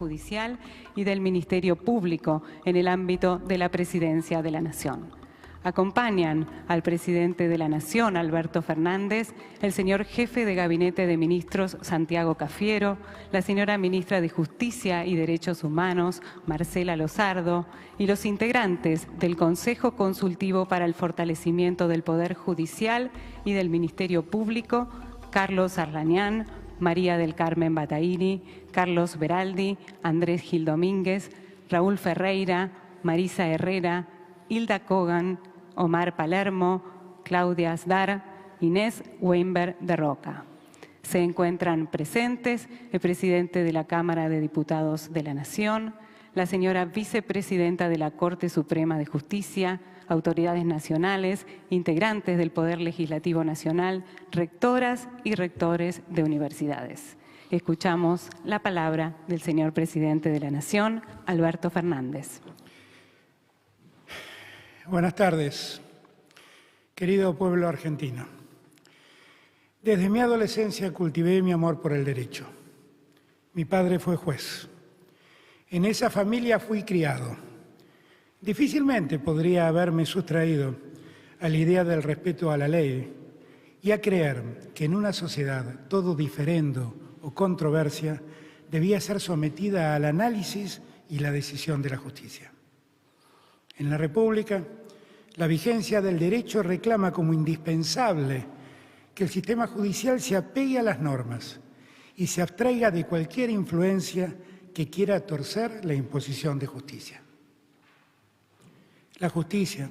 Judicial y del Ministerio Público en el ámbito de la Presidencia de la Nación. Acompañan al Presidente de la Nación, Alberto Fernández, el señor Jefe de Gabinete de Ministros, Santiago Cafiero, la señora Ministra de Justicia y Derechos Humanos, Marcela Lozardo, y los integrantes del Consejo Consultivo para el Fortalecimiento del Poder Judicial y del Ministerio Público, Carlos Arlañán, María del Carmen Bataini, Carlos Beraldi, Andrés Gil Domínguez, Raúl Ferreira, Marisa Herrera, Hilda Kogan, Omar Palermo, Claudia Asdar, Inés Weinberg de Roca. Se encuentran presentes el presidente de la Cámara de Diputados de la Nación, la señora vicepresidenta de la Corte Suprema de Justicia, autoridades nacionales, integrantes del Poder Legislativo Nacional, rectoras y rectores de universidades. Escuchamos la palabra del señor presidente de la Nación, Alberto Fernández. Buenas tardes, querido pueblo argentino. Desde mi adolescencia cultivé mi amor por el derecho. Mi padre fue juez. En esa familia fui criado. Difícilmente podría haberme sustraído a la idea del respeto a la ley y a creer que en una sociedad todo diferendo o controversia debía ser sometida al análisis y la decisión de la justicia. En la República, la vigencia del derecho reclama como indispensable que el sistema judicial se apegue a las normas y se abstraiga de cualquier influencia que quiera torcer la imposición de justicia. La justicia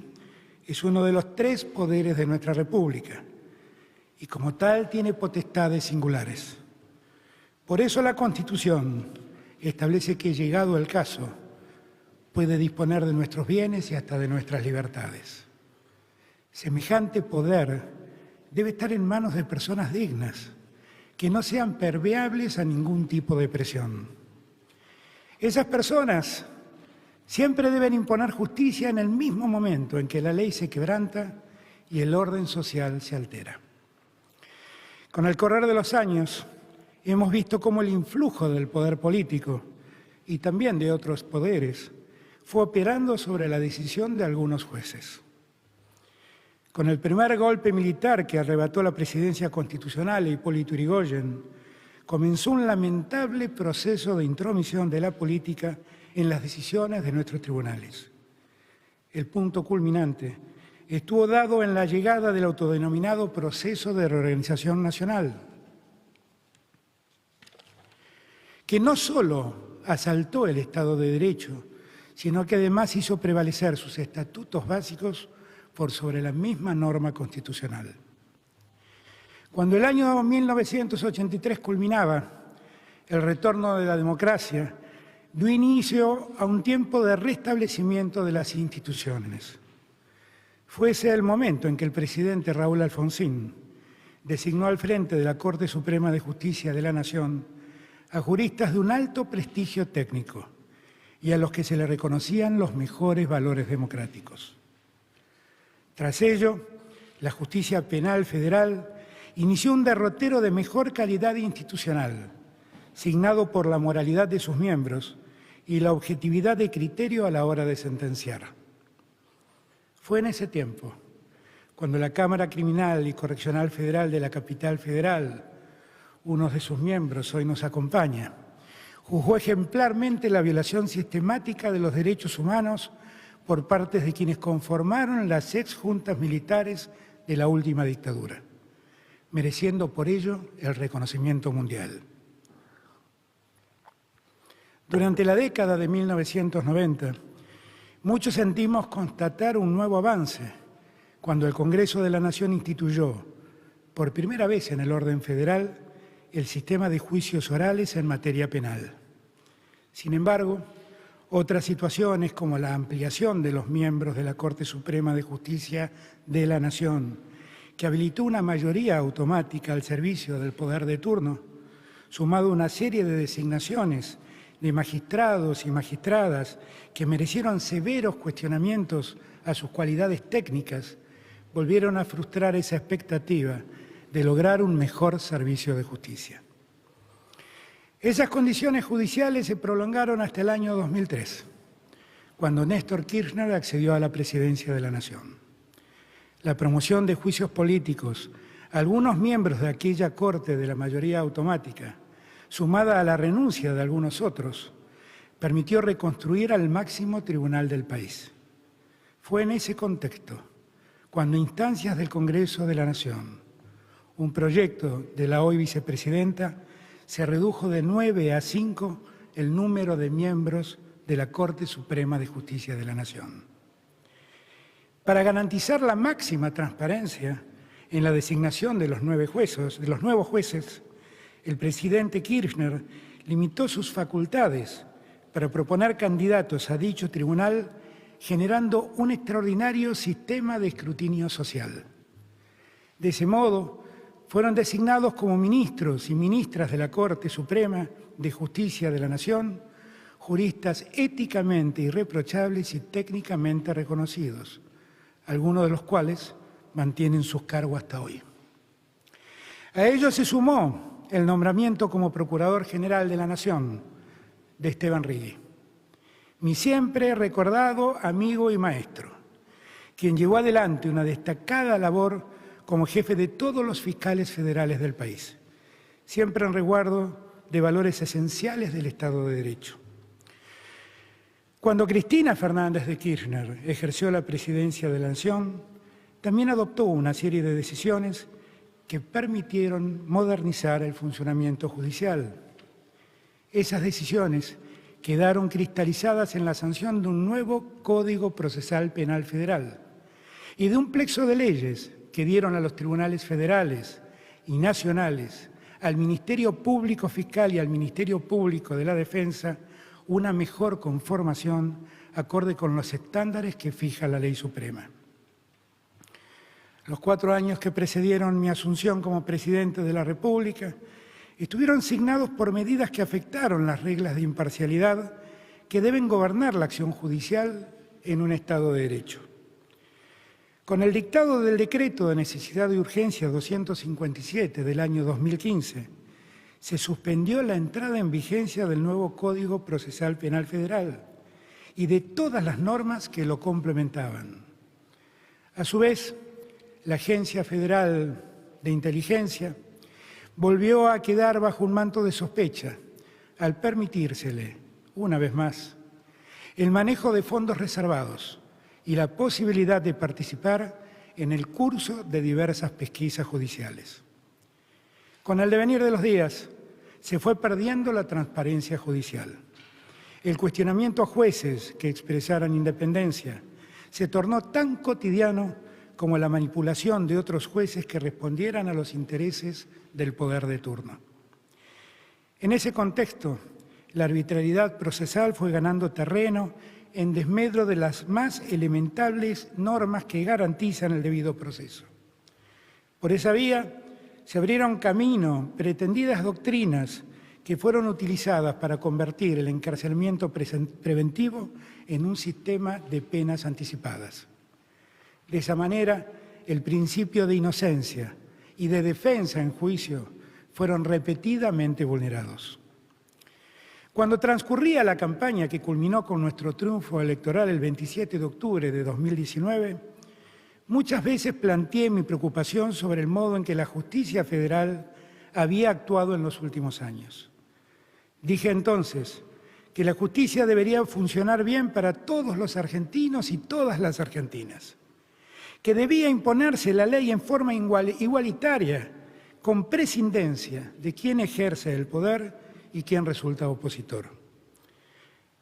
es uno de los tres poderes de nuestra República y como tal tiene potestades singulares. Por eso la Constitución establece que, llegado el caso, puede disponer de nuestros bienes y hasta de nuestras libertades. Semejante poder debe estar en manos de personas dignas, que no sean permeables a ningún tipo de presión. Esas personas siempre deben imponer justicia en el mismo momento en que la ley se quebranta y el orden social se altera. Con el correr de los años, hemos visto cómo el influjo del poder político y también de otros poderes fue operando sobre la decisión de algunos jueces. Con el primer golpe militar que arrebató la presidencia constitucional a Hipólito Yrigoyen, comenzó un lamentable proceso de intromisión de la política en las decisiones de nuestros tribunales. El punto culminante estuvo dado en la llegada del autodenominado proceso de reorganización nacional, que no solo asaltó el Estado de Derecho, sino que además hizo prevalecer sus estatutos básicos por sobre la misma norma constitucional. Cuando el año 1983 culminaba, el retorno de la democracia dio inicio a un tiempo de restablecimiento de las instituciones. Fue ese el momento en que el presidente Raúl Alfonsín designó al frente de la Corte Suprema de Justicia de la Nación a juristas de un alto prestigio técnico y a los que se le reconocían los mejores valores democráticos. Tras ello, la justicia penal federal inició un derrotero de mejor calidad institucional, signado por la moralidad de sus miembros y la objetividad de criterio a la hora de sentenciar. Fue en ese tiempo cuando la Cámara Criminal y Correccional Federal de la Capital Federal, uno de sus miembros hoy nos acompaña, juzgó ejemplarmente la violación sistemática de los derechos humanos por parte de quienes conformaron las exjuntas militares de la última dictadura, mereciendo por ello el reconocimiento mundial. Durante la década de 1990, muchos sentimos constatar un nuevo avance cuando el Congreso de la Nación instituyó, por primera vez en el orden federal, el sistema de juicios orales en materia penal. Sin embargo, otras situaciones como la ampliación de los miembros de la Corte Suprema de Justicia de la Nación, que habilitó una mayoría automática al servicio del poder de turno, sumado a una serie de designaciones de magistrados y magistradas que merecieron severos cuestionamientos a sus cualidades técnicas, volvieron a frustrar esa expectativa de lograr un mejor servicio de justicia. Esas condiciones judiciales se prolongaron hasta el año 2003, cuando Néstor Kirchner accedió a la presidencia de la Nación. La promoción de juicios políticos a algunos miembros de aquella Corte de la mayoría automática, sumada a la renuncia de algunos otros, permitió reconstruir al máximo tribunal del país. Fue en ese contexto, cuando a instancias del Congreso de la Nación, un proyecto de la hoy vicepresidenta, se redujo de 9 a 5 el número de miembros de la Corte Suprema de Justicia de la Nación. Para garantizar la máxima transparencia en la designación de los nuevos jueces, el presidente Kirchner limitó sus facultades para proponer candidatos a dicho tribunal, generando un extraordinario sistema de escrutinio social. De ese modo, fueron designados como ministros y ministras de la Corte Suprema de Justicia de la Nación juristas éticamente irreprochables y técnicamente reconocidos, algunos de los cuales mantienen sus cargos hasta hoy. A ello se sumó el nombramiento como Procurador General de la Nación de Esteban Rigui, mi siempre recordado amigo y maestro, quien llevó adelante una destacada labor como jefe de todos los fiscales federales del país, siempre en resguardo de valores esenciales del Estado de Derecho. Cuando Cristina Fernández de Kirchner ejerció la presidencia de la Nación, también adoptó una serie de decisiones que permitieron modernizar el funcionamiento judicial. Esas decisiones quedaron cristalizadas en la sanción de un nuevo Código Procesal Penal Federal y de un plexo de leyes que dieron a los tribunales federales y nacionales, al Ministerio Público Fiscal y al Ministerio Público de la Defensa, una mejor conformación acorde con los estándares que fija la Ley Suprema. Los 4 años que precedieron mi asunción como presidente de la República estuvieron signados por medidas que afectaron las reglas de imparcialidad que deben gobernar la acción judicial en un Estado de Derecho. Con el dictado del Decreto de Necesidad y Urgencia 257 del año 2015, se suspendió la entrada en vigencia del nuevo Código Procesal Penal Federal y de todas las normas que lo complementaban. A su vez, la Agencia Federal de Inteligencia volvió a quedar bajo un manto de sospecha al permitírsele, una vez más, el manejo de fondos reservados y la posibilidad de participar en el curso de diversas pesquisas judiciales. Con el devenir de los días, se fue perdiendo la transparencia judicial. El cuestionamiento a jueces que expresaran independencia se tornó tan cotidiano como la manipulación de otros jueces que respondieran a los intereses del poder de turno. En ese contexto, la arbitrariedad procesal fue ganando terreno en desmedro de las más elementables normas que garantizan el debido proceso. Por esa vía se abrieron camino pretendidas doctrinas que fueron utilizadas para convertir el encarcelamiento preventivo en un sistema de penas anticipadas. De esa manera, el principio de inocencia y de defensa en juicio fueron repetidamente vulnerados. Cuando transcurría la campaña que culminó con nuestro triunfo electoral el 27 de octubre de 2019, muchas veces planteé mi preocupación sobre el modo en que la justicia federal había actuado en los últimos años. Dije entonces que la justicia debería funcionar bien para todos los argentinos y todas las argentinas, que debía imponerse la ley en forma igualitaria, con prescindencia de quién ejerce el poder y quién resulta opositor.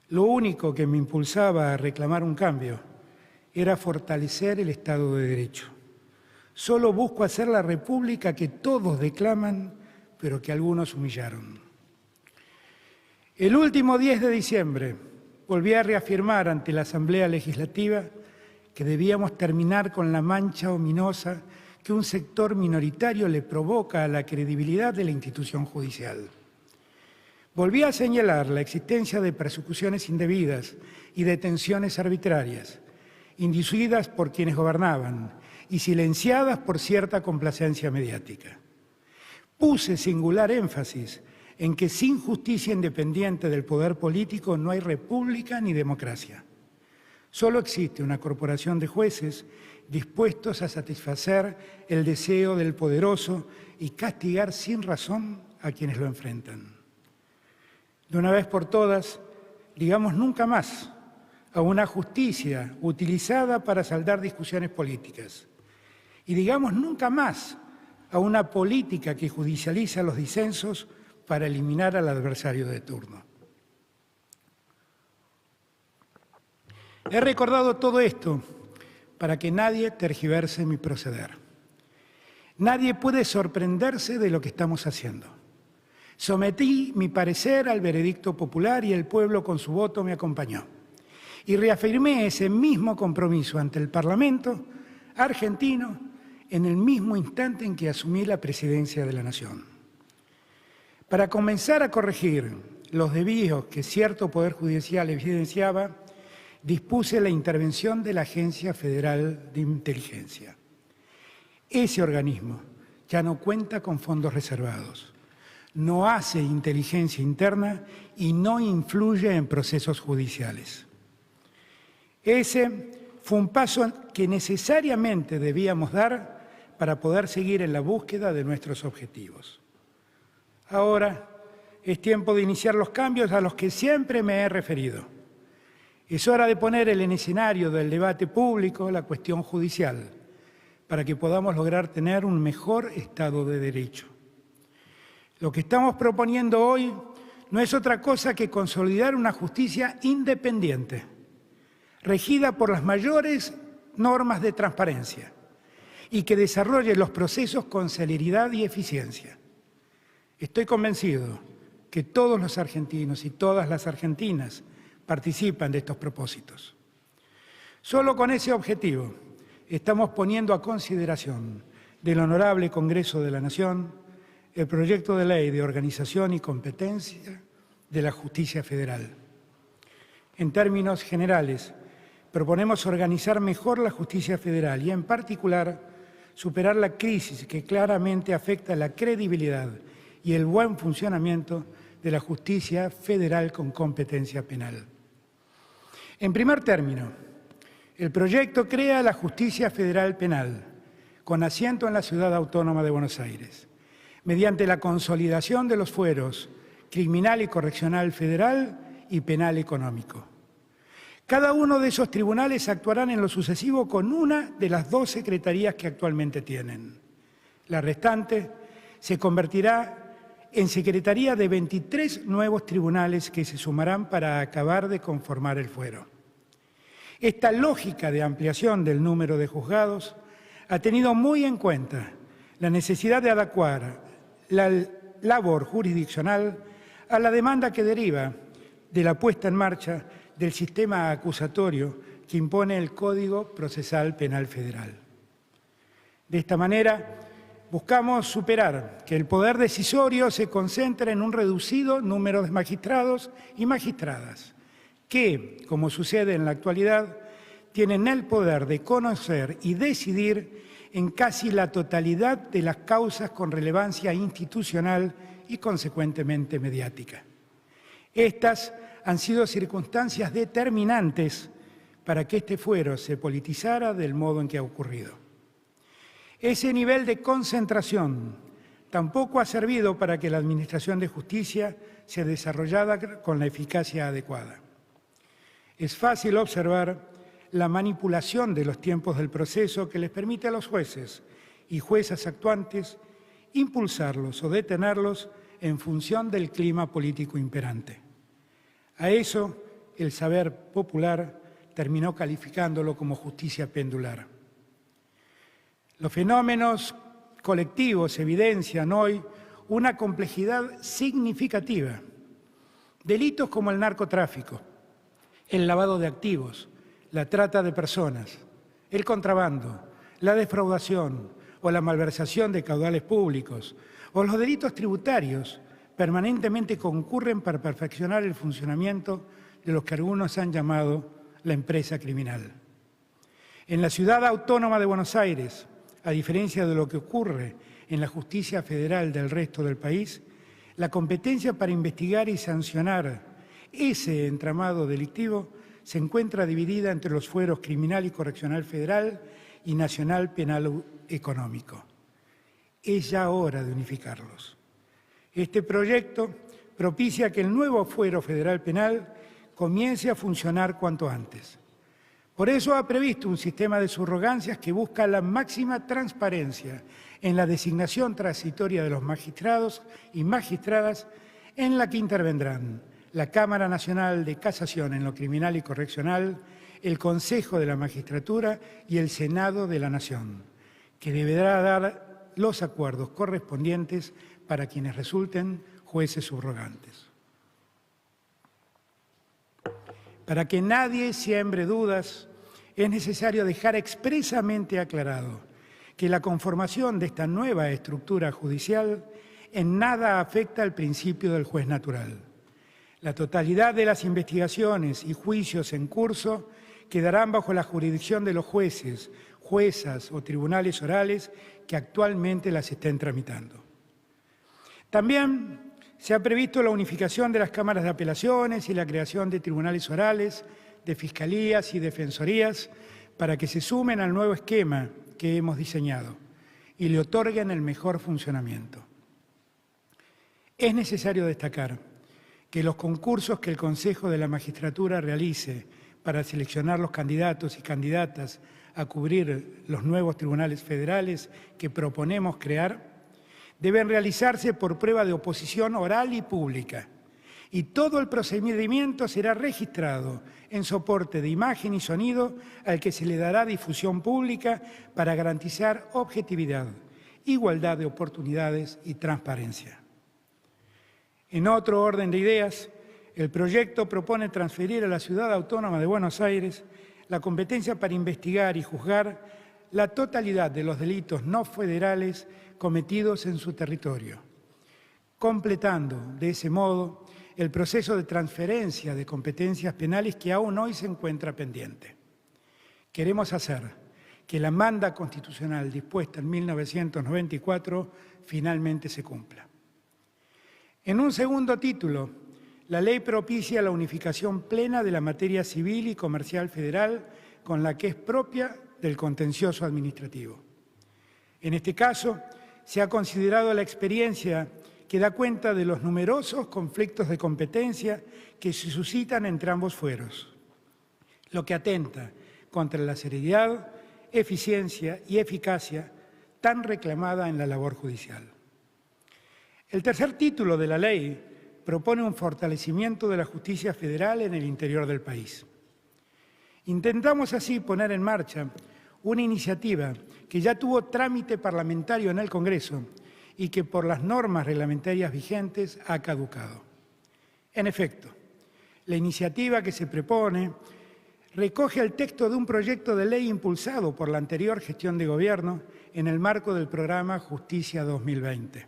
Lo único que me impulsaba a reclamar un cambio era fortalecer el Estado de Derecho. Solo busco hacer la república que todos declaman, pero que algunos humillaron. El último 10 de diciembre volví a reafirmar ante la Asamblea Legislativa que debíamos terminar con la mancha ominosa que un sector minoritario le provoca a la credibilidad de la institución judicial. Volví a señalar la existencia de persecuciones indebidas y detenciones arbitrarias, inducidas por quienes gobernaban y silenciadas por cierta complacencia mediática. Puse singular énfasis en que sin justicia independiente del poder político no hay república ni democracia. Solo existe una corporación de jueces dispuestos a satisfacer el deseo del poderoso y castigar sin razón a quienes lo enfrentan. De una vez por todas, digamos nunca más a una justicia utilizada para saldar discusiones políticas. Y digamos nunca más a una política que judicializa los disensos para eliminar al adversario de turno. He recordado todo esto para que nadie tergiverse mi proceder. Nadie puede sorprenderse de lo que estamos haciendo. Sometí mi parecer al veredicto popular y el pueblo con su voto me acompañó. Y reafirmé ese mismo compromiso ante el Parlamento argentino en el mismo instante en que asumí la presidencia de la Nación. Para comenzar a corregir los desvíos que cierto Poder Judicial evidenciaba, dispuse la intervención de la Agencia Federal de Inteligencia. Ese organismo ya no cuenta con fondos reservados, no hace inteligencia interna y no influye en procesos judiciales. Ese fue un paso que necesariamente debíamos dar para poder seguir en la búsqueda de nuestros objetivos. Ahora es tiempo de iniciar los cambios a los que siempre me he referido. Es hora de poner en el escenario del debate público la cuestión judicial, para que podamos lograr tener un mejor Estado de Derecho. Lo que estamos proponiendo hoy no es otra cosa que consolidar una justicia independiente, regida por las mayores normas de transparencia y que desarrolle los procesos con celeridad y eficiencia. Estoy convencido que todos los argentinos y todas las argentinas participan de estos propósitos. Solo con ese objetivo estamos poniendo a consideración del Honorable Congreso de la Nación el proyecto de ley de organización y competencia de la Justicia Federal. En términos generales, proponemos organizar mejor la justicia federal y, en particular, superar la crisis que claramente afecta la credibilidad y el buen funcionamiento de la justicia federal con competencia penal. En primer término, el proyecto crea la Justicia Federal Penal, con asiento en la Ciudad Autónoma de Buenos Aires, mediante la consolidación de los fueros criminal y correccional federal y penal económico. Cada uno de esos tribunales actuarán en lo sucesivo con una de las 2 secretarías que actualmente tienen. La restante se convertirá en secretaría de 23 nuevos tribunales que se sumarán para acabar de conformar el fuero. Esta lógica de ampliación del número de juzgados ha tenido muy en cuenta la necesidad de adecuar la labor jurisdiccional a la demanda que deriva de la puesta en marcha del sistema acusatorio que impone el Código Procesal Penal Federal. De esta manera, buscamos superar que el poder decisorio se concentre en un reducido número de magistrados y magistradas, que, como sucede en la actualidad, tienen el poder de conocer y decidir en casi la totalidad de las causas con relevancia institucional y, consecuentemente, mediática. Estas han sido circunstancias determinantes para que este fuero se politizara del modo en que ha ocurrido. Ese nivel de concentración tampoco ha servido para que la Administración de Justicia sea desarrollada con la eficacia adecuada. Es fácil observar la manipulación de los tiempos del proceso que les permite a los jueces y juezas actuantes impulsarlos o detenerlos en función del clima político imperante. A eso, el saber popular terminó calificándolo como justicia pendular. Los fenómenos colectivos evidencian hoy una complejidad significativa. Delitos como el narcotráfico, el lavado de activos, la trata de personas, el contrabando, la defraudación o la malversación de caudales públicos o los delitos tributarios permanentemente concurren para perfeccionar el funcionamiento de lo que algunos han llamado la empresa criminal. En la Ciudad Autónoma de Buenos Aires, a diferencia de lo que ocurre en la justicia federal del resto del país, La competencia para investigar y sancionar ese entramado delictivo se encuentra dividida entre los fueros criminal y correccional federal y nacional penal económico. Es ya hora de unificarlos. Este proyecto propicia que el nuevo fuero federal penal comience a funcionar cuanto antes. Por eso ha previsto un sistema de subrogancias que busca la máxima transparencia en la designación transitoria de los magistrados y magistradas, en la que intervendrán la Cámara Nacional de Casación en lo criminal y correccional, el Consejo de la Magistratura y el Senado de la Nación, que deberá dar los acuerdos correspondientes para quienes resulten jueces subrogantes. Para que nadie siembre dudas, es necesario dejar expresamente aclarado que la conformación de esta nueva estructura judicial en nada afecta al principio del juez natural. La totalidad de las investigaciones y juicios en curso quedarán bajo la jurisdicción de los jueces, juezas o tribunales orales que actualmente las estén tramitando. También se ha previsto la unificación de las cámaras de apelaciones y la creación de tribunales orales, de fiscalías y defensorías para que se sumen al nuevo esquema que hemos diseñado y le otorguen el mejor funcionamiento. Es necesario destacar que los concursos que el Consejo de la Magistratura realice para seleccionar los candidatos y candidatas a cubrir los nuevos tribunales federales que proponemos crear deben realizarse por prueba de oposición oral y pública, y todo el procedimiento será registrado en soporte de imagen y sonido al que se le dará difusión pública para garantizar objetividad, igualdad de oportunidades y transparencia. En otro orden de ideas, el proyecto propone transferir a la Ciudad Autónoma de Buenos Aires la competencia para investigar y juzgar la totalidad de los delitos no federales cometidos en su territorio, completando de ese modo el proceso de transferencia de competencias penales que aún hoy se encuentra pendiente. Queremos hacer que la manda constitucional dispuesta en 1994 finalmente se cumpla. En un segundo título, la ley propicia la unificación plena de la materia civil y comercial federal con la que es propia del contencioso administrativo. En este caso, se ha considerado la experiencia que da cuenta de los numerosos conflictos de competencia que se suscitan entre ambos fueros, lo que atenta contra la seriedad, eficiencia y eficacia tan reclamada en la labor judicial. El tercer título de la ley propone un fortalecimiento de la justicia federal en el interior del país. Intentamos así poner en marcha una iniciativa que ya tuvo trámite parlamentario en el Congreso y que por las normas reglamentarias vigentes ha caducado. En efecto, la iniciativa que se propone recoge el texto de un proyecto de ley impulsado por la anterior gestión de gobierno en el marco del programa Justicia 2020.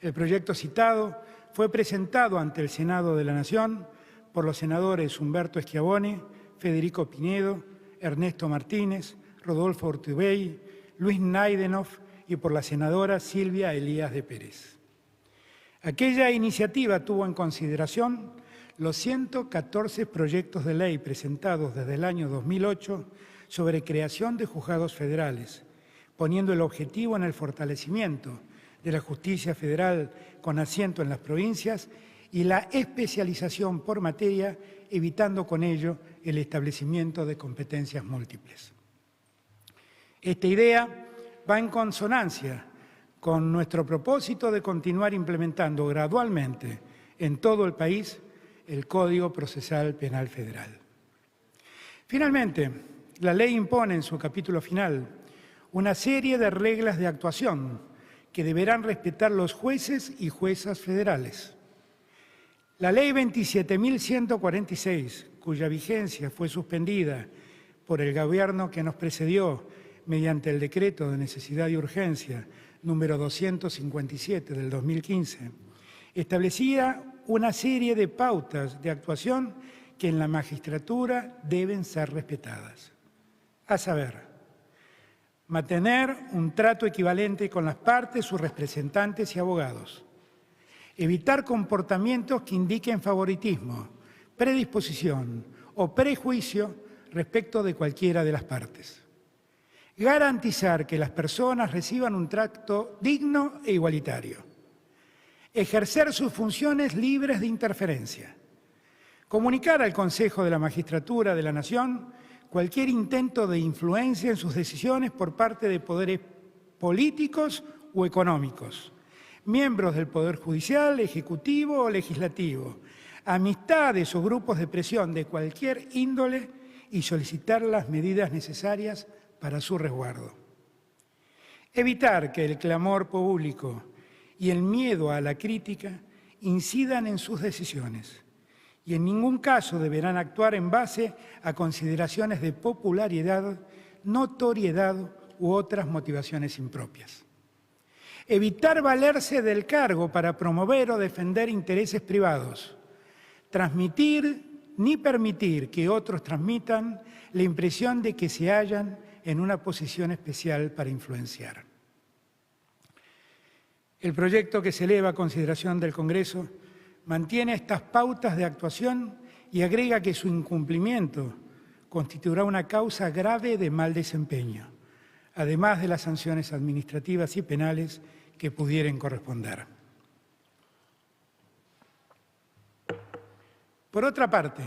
El proyecto citado fue presentado ante el Senado de la Nación por los senadores Humberto Schiavone, Federico Pinedo, Ernesto Martínez, Rodolfo Urtubey, Luis Naidenhoff y por la senadora Silvia Elías de Pérez. Aquella iniciativa tuvo en consideración los 114 proyectos de ley presentados desde el año 2008 sobre creación de juzgados federales, poniendo el objetivo en el fortalecimiento de la justicia federal con asiento en las provincias y la especialización por materia, evitando con ello el establecimiento de competencias múltiples. Esta idea va en consonancia con nuestro propósito de continuar implementando gradualmente en todo el país el Código Procesal Penal Federal. Finalmente, la ley impone en su capítulo final una serie de reglas de actuación que deberán respetar los jueces y juezas federales. La Ley 27.146, cuya vigencia fue suspendida por el gobierno que nos precedió mediante el Decreto de Necesidad y Urgencia número 257 del 2015, establecía una serie de pautas de actuación que en la magistratura deben ser respetadas. A saber, mantener un trato equivalente con las partes, sus representantes y abogados. Evitar comportamientos que indiquen favoritismo, predisposición o prejuicio respecto de cualquiera de las partes. Garantizar que las personas reciban un trato digno e igualitario. Ejercer sus funciones libres de interferencia. Comunicar al Consejo de la Magistratura de la Nación cualquier intento de influencia en sus decisiones por parte de poderes políticos o económicos, miembros del Poder Judicial, Ejecutivo o Legislativo, amistades o grupos de presión de cualquier índole y solicitar las medidas necesarias para su resguardo. Evitar que el clamor público y el miedo a la crítica incidan en sus decisiones y en ningún caso deberán actuar en base a consideraciones de popularidad, notoriedad u otras motivaciones impropias. Evitar valerse del cargo para promover o defender intereses privados. Transmitir ni permitir que otros transmitan la impresión de que se hallan en una posición especial para influenciar. El proyecto que se eleva a consideración del Congreso mantiene estas pautas de actuación y agrega que su incumplimiento constituirá una causa grave de mal desempeño, además de las sanciones administrativas y penales que pudieran corresponder. Por otra parte,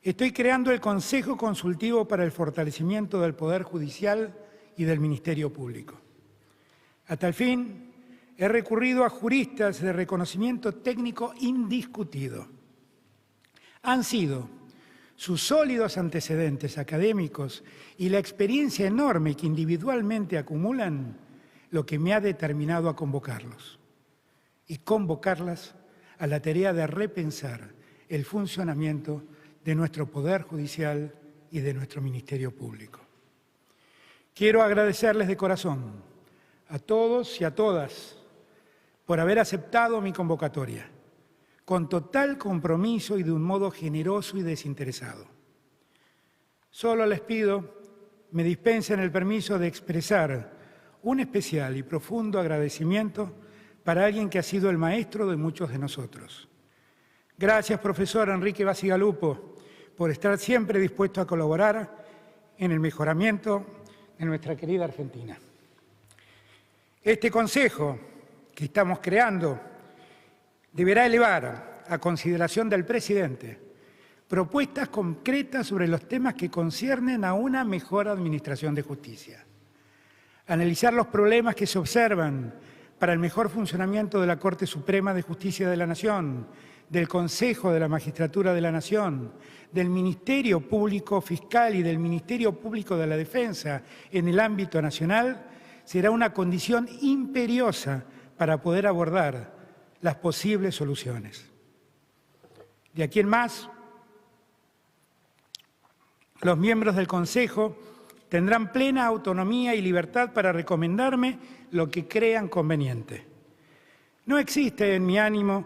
estoy creando el Consejo Consultivo para el Fortalecimiento del Poder Judicial y del Ministerio Público. A tal fin, he recurrido a juristas de reconocimiento técnico indiscutido. Han sido sus sólidos antecedentes académicos y la experiencia enorme que individualmente acumulan lo que me ha determinado a convocarlos y convocarlas a la tarea de repensar el funcionamiento de nuestro Poder Judicial y de nuestro Ministerio Público. Quiero agradecerles de corazón a todos y a todas por haber aceptado mi convocatoria, con total compromiso y de un modo generoso y desinteresado. Solo les pido me dispensen el permiso de expresar un especial y profundo agradecimiento para alguien que ha sido el maestro de muchos de nosotros. Gracias, profesor Enrique Bacigalupo, por estar siempre dispuesto a colaborar en el mejoramiento de nuestra querida Argentina. Este Consejo que estamos creando deberá elevar a consideración del presidente propuestas concretas sobre los temas que conciernen a una mejor administración de justicia. Analizar los problemas que se observan para el mejor funcionamiento de la Corte Suprema de Justicia de la Nación, del Consejo de la Magistratura de la Nación, del Ministerio Público Fiscal y del Ministerio Público de la Defensa en el ámbito nacional, será una condición imperiosa para poder abordar las posibles soluciones. De aquí en más, los miembros del Consejo tendrán plena autonomía y libertad para recomendarme lo que crean conveniente. No existe en mi ánimo,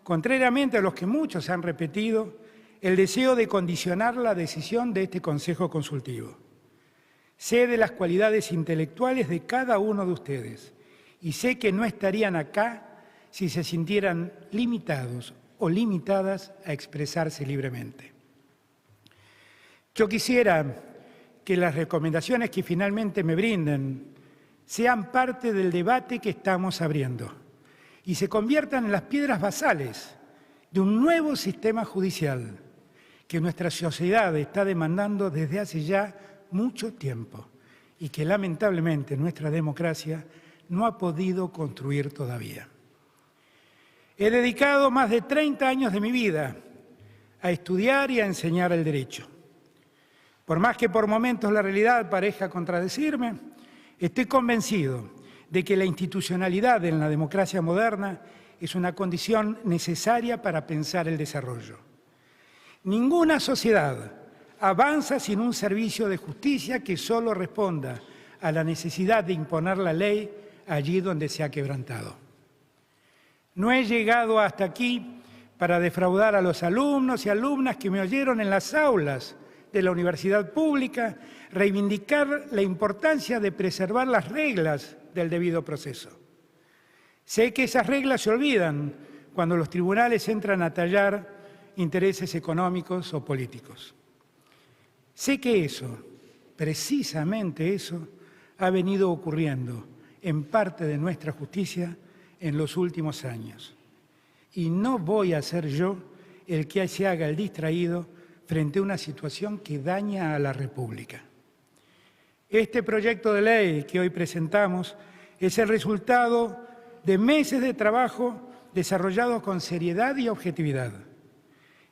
contrariamente a los que muchos han repetido, el deseo de condicionar la decisión de este Consejo Consultivo. Sé de las cualidades intelectuales de cada uno de ustedes y sé que no estarían acá si se sintieran limitados o limitadas a expresarse libremente. Yo quisiera que las recomendaciones que finalmente me brinden sean parte del debate que estamos abriendo y se conviertan en las piedras basales de un nuevo sistema judicial que nuestra sociedad está demandando desde hace ya mucho tiempo y que lamentablemente nuestra democracia no ha podido construir todavía. He dedicado más de 30 años de mi vida a estudiar y a enseñar el derecho. Por más que por momentos la realidad parezca contradecirme, estoy convencido de que la institucionalidad en la democracia moderna es una condición necesaria para pensar el desarrollo. Ninguna sociedad avanza sin un servicio de justicia que solo responda a la necesidad de imponer la ley allí donde se ha quebrantado. No he llegado hasta aquí para defraudar a los alumnos y alumnas que me oyeron en las aulas de la universidad pública reivindicar la importancia de preservar las reglas del debido proceso. Sé que esas reglas se olvidan cuando los tribunales entran a tallar intereses económicos o políticos. Sé que eso, precisamente eso, ha venido ocurriendo en parte de nuestra justicia en los últimos años. Y no voy a ser yo el que se haga el distraído frente a una situación que daña a la República. Este proyecto de ley que hoy presentamos es el resultado de meses de trabajo desarrollado con seriedad y objetividad.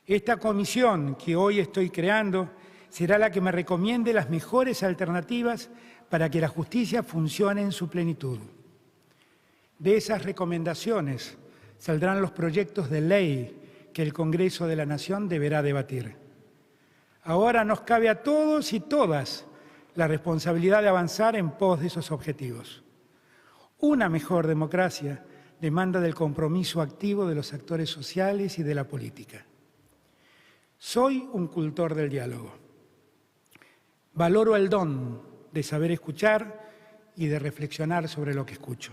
Esta comisión que hoy estoy creando será la que me recomiende las mejores alternativas para que la justicia funcione en su plenitud. De esas recomendaciones saldrán los proyectos de ley que el Congreso de la Nación deberá debatir. Ahora nos cabe a todos y todas la responsabilidad de avanzar en pos de esos objetivos. Una mejor democracia demanda del compromiso activo de los actores sociales y de la política. Soy un cultor del diálogo. Valoro el don de saber escuchar y de reflexionar sobre lo que escucho.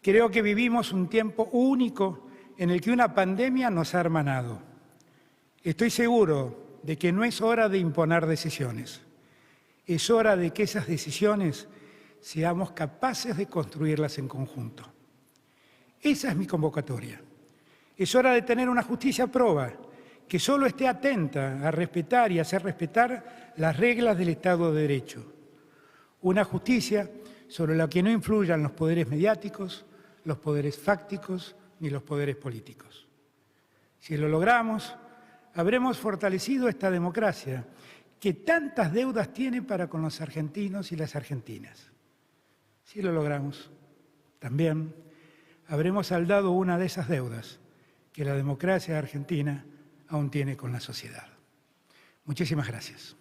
Creo que vivimos un tiempo único en el que una pandemia nos ha hermanado. Estoy seguro de que no es hora de imponer decisiones. Es hora de que esas decisiones seamos capaces de construirlas en conjunto. Esa es mi convocatoria. Es hora de tener una justicia proba, que solo esté atenta a respetar y hacer respetar las reglas del Estado de Derecho. Una justicia sobre la que no influyan los poderes mediáticos, los poderes fácticos ni los poderes políticos. Si lo logramos, habremos fortalecido esta democracia que tantas deudas tiene para con los argentinos y las argentinas. Si lo logramos, también habremos saldado una de esas deudas que la democracia argentina aún tiene con la sociedad. Muchísimas gracias.